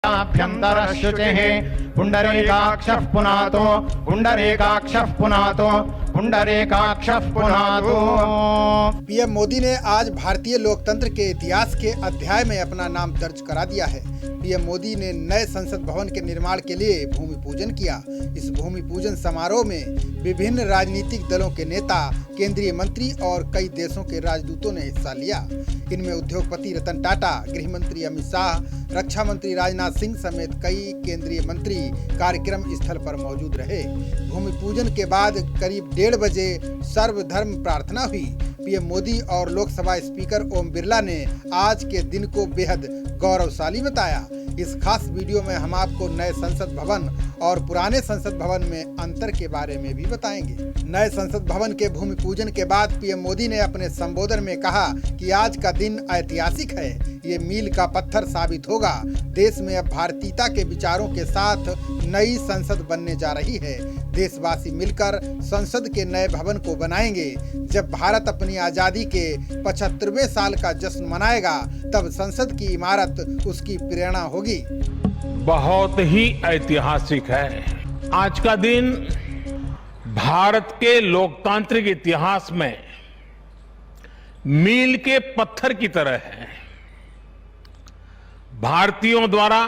अभ्यन्तरशुचिः पुण्डरीकाक्षः पुनातो पुण्डरीकाक्षः पुनातो पुण्डरीकाक्षः पुनातो। PM Modi ने आज भारतीय लोकतंत्र के इतिहास के अध्याय में अपना नाम दर्ज करा दिया है। पीएम मोदी ने नए संसद भवन के निर्माण के लिए भूमि पूजन किया। इस भूमि पूजन समारोह में विभिन्न राजनीतिक दलों के नेता, केंद्रीय मंत्री और कई देशों के राजदूतों ने हिस्सा लिया। इनमें उद्योगपति रतन टाटा, गृह मंत्री अमित शाह, रक्षा मंत्री राजनाथ सिंह समेत कई केंद्रीय मंत्री कार्यक्रम स्थल पर मौजूद रहे। भूमि पूजन के बाद करीब 1:30 बजे सर्वधर्म प्रार्थना हुई। पीएम मोदी और लोकसभा स्पीकर ओम बिरला ने आज के दिन को बेहद गौरवशाली बताया। इस खास वीडियो में हम आपको नए संसद भवन और पुराने संसद भवन में अंतर के बारे में भी बताएंगे। नए संसद भवन के भूमि पूजन के बाद पीएम मोदी ने अपने संबोधन में कहा कि आज का दिन ऐतिहासिक है। ये मील का पत्थर साबित होगा। देश में अब भारतीयता के विचारों के साथ नई संसद बनने जा रही है। देशवासी मिलकर संसद के नए भवन को बनाएंगे। जब भारत अपनी आजादी के 75वें साल का जश्न मनाएगा, तब संसद की इमारत उसकी प्रेरणा होगी। बहुत ही ऐतिहासिक है। आज का दिन भारत के लोकतांत्रिक इतिहास में मील के पत्थर की तरह है। भारतीयों द्वारा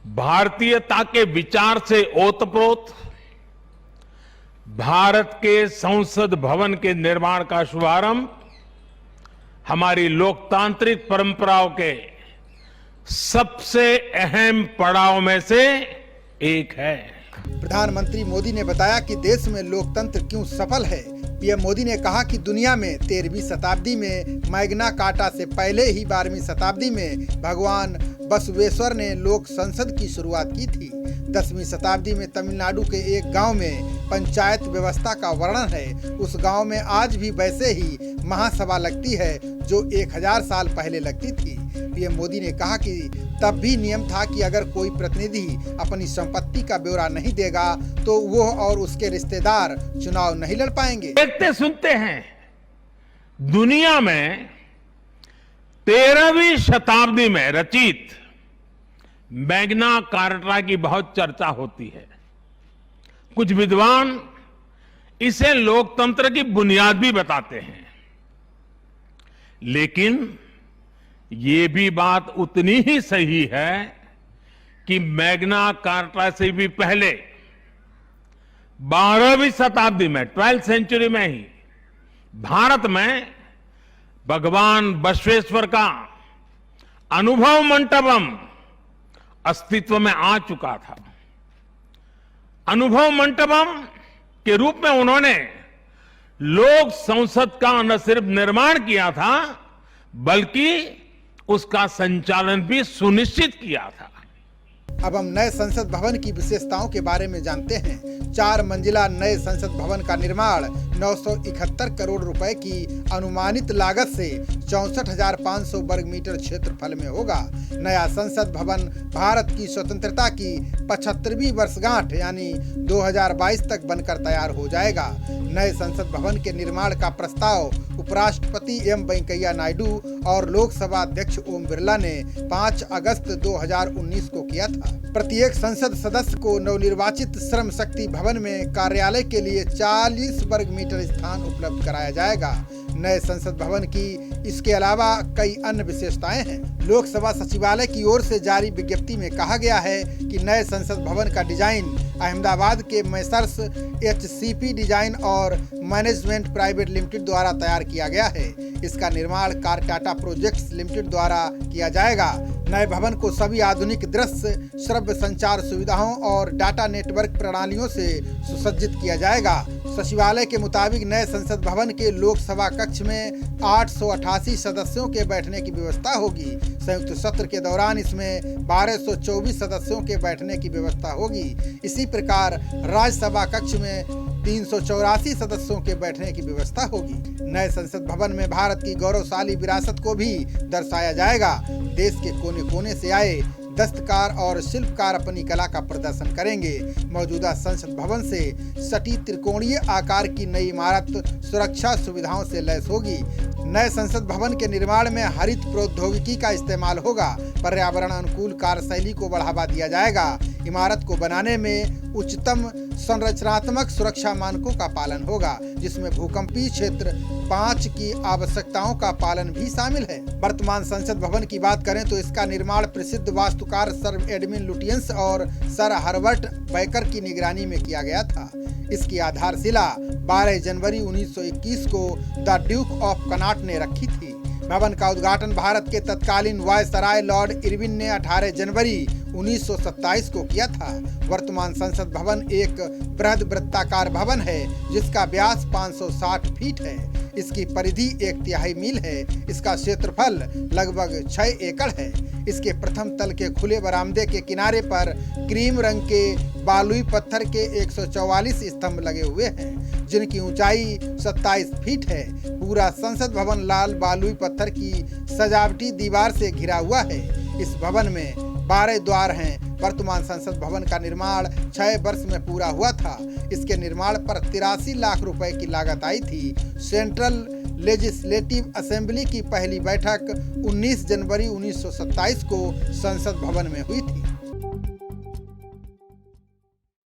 भारतीयता के विचार से ओतप्रोत भारत के संसद भवन के निर्माण का शुभारंभ हमारी लोकतांत्रिक परंपराओं के सबसे अहम पड़ाव में से एक है। प्रधानमंत्री मोदी ने बताया कि देश में लोकतंत्र क्यों सफल है। पीएम मोदी ने कहा कि दुनिया में 13वीं शताब्दी में मैग्ना कार्टा से पहले ही 12वीं शताब्दी में भगवान बसवेश्वर ने लोक संसद की शुरुआत की थी। 10वीं शताब्दी में तमिलनाडु के एक गांव में पंचायत व्यवस्था का वर्णन है। उस गांव में आज भी वैसे ही महासभा लगती है जो 1000 साल पहले लगती थी। पीएम मोदी ने कहा कि तब भी नियम था कि अगर कोई प्रतिनिधि अपनी संपत्ति का ब्यौरा नहीं देगा तो वो और उसके रिश्तेदार चुनाव नहीं लड़ पाएंगे। देखते सुनते हैं, दुनिया में 13वीं शताब्दी में रचित मैग्ना कार्टा की बहुत चर्चा होती है। कुछ विद्वान इसे लोकतंत्र की बुनियाद भी बताते हैं, लेकिन ये भी बात उतनी ही सही है कि मैग्ना कार्टा से भी पहले 12वीं शताब्दी में 12th सेंचुरी में ही भारत में भगवान बसवेश्वर का अनुभव मंटपम अस्तित्व में आ चुका था। अनुभव मंटपम के रूप में उन्होंने लोक संसद का न सिर्फ निर्माण किया था बल्कि उसका संचालन भी सुनिश्चित किया था। अब हम नए संसद भवन की विशेषताओं के बारे में जानते हैं। 4 मंजिला नए संसद भवन का निर्माण 971 करोड़ रुपए की अनुमानित लागत से 64,500 वर्ग मीटर क्षेत्रफल में होगा। नया संसद भवन भारत की स्वतंत्रता की 75वीं वर्षगांठ यानी 2022 तक बनकर तैयार हो जाएगा। नए संसद भवन के निर्माण का प्रस्ताव उपराष्ट्रपति एम वेंकैया नायडू और लोकसभा अध्यक्ष ओम बिरला ने 5 अगस्त 2019 को किया था। प्रत्येक संसद सदस्य को नवनिर्वाचित श्रम शक्ति भवन में कार्यालय के लिए 40 वर्ग मीटर स्थान उपलब्ध कराया जाएगा। नए संसद भवन की इसके अलावा कई अन्य विशेषताएं हैं। लोकसभा सचिवालय की ओर से जारी विज्ञप्ति में कहा गया है कि नए संसद भवन का डिजाइन अहमदाबाद के मैसर्स HCP डिजाइन और मैनेजमेंट प्राइवेट लिमिटेड द्वारा तैयार किया गया है। इसका निर्माण कार टाटा प्रोजेक्ट्स लिमिटेड द्वारा किया जाएगा। नए भवन को सभी आधुनिक दृश्य, श्रव्य संचार सुविधाओं और डाटा नेटवर्क प्रणालियों से सुसज्जित किया जाएगा। सचिवालय के मुताबिक नए संसद भवन के लोकसभा कक्ष में 888 सदस्यों के बैठने की व्यवस्था होगी। संयुक्त सत्र के दौरान इसमें 1224 सदस्यों के बैठने की व्यवस्था होगी। इसी प्रकार राज्यसभा कक्ष में 384 सदस्यों के बैठने की व्यवस्था होगी। नए संसद भवन में भारत की गौरवशाली विरासत को भी दर्शाया जाएगा। देश के कोने कोने से आए दस्तकार और शिल्पकार अपनी कला का प्रदर्शन करेंगे। मौजूदा संसद भवन से सटी त्रिकोणीय आकार की नई इमारत सुरक्षा सुविधाओं से लैस होगी। नए संसद भवन के निर्माण में हरित प्रौद्योगिकी का इस्तेमाल होगा। पर्यावरण अनुकूल कार्यशैली को बढ़ावा दिया जाएगा। इमारत को बनाने में उच्चतम संरचनात्मक सुरक्षा मानकों का पालन होगा, जिसमें भूकंपीय क्षेत्र 5 की आवश्यकताओं का पालन भी शामिल है। वर्तमान संसद भवन की बात करें तो इसका निर्माण प्रसिद्ध वास्तुकार सर एडविन लुटियंस और सर हर्बर्ट बैकर की निगरानी में किया गया था। इसकी आधारशिला 12 जनवरी 1921 को द ड्यूक ऑफ कनॉट ने रखी थी। भवन का उद्घाटन भारत के तत्कालीन वायसराय लॉर्ड इरविन ने 18 जनवरी 1927 को किया था। वर्तमान संसद भवन एक बृहद वृत्ताकार भवन है जिसका व्यास 560 फीट है। इसकी परिधि 1/3 मील है। इसका क्षेत्रफल लगभग 6 एकड़ है। इसके प्रथम तल के खुले बरामदे के किनारे पर क्रीम रंग के बालुई पत्थर के 144 स्तंभ लगे हुए हैं, जिनकी ऊंचाई 27 फीट है। पूरा संसद भवन लाल बालुई पत्थर की सजावटी दीवार से घिरा हुआ है। इस भवन में 12 द्वार हैं। वर्तमान संसद भवन का निर्माण 6 वर्ष में पूरा हुआ था। इसके निर्माण पर 83 लाख रुपए की लागत आई थी। सेंट्रल लेजिस्लेटिव असेंबली की पहली बैठक 19 जनवरी 1927 को संसद भवन में हुई थी।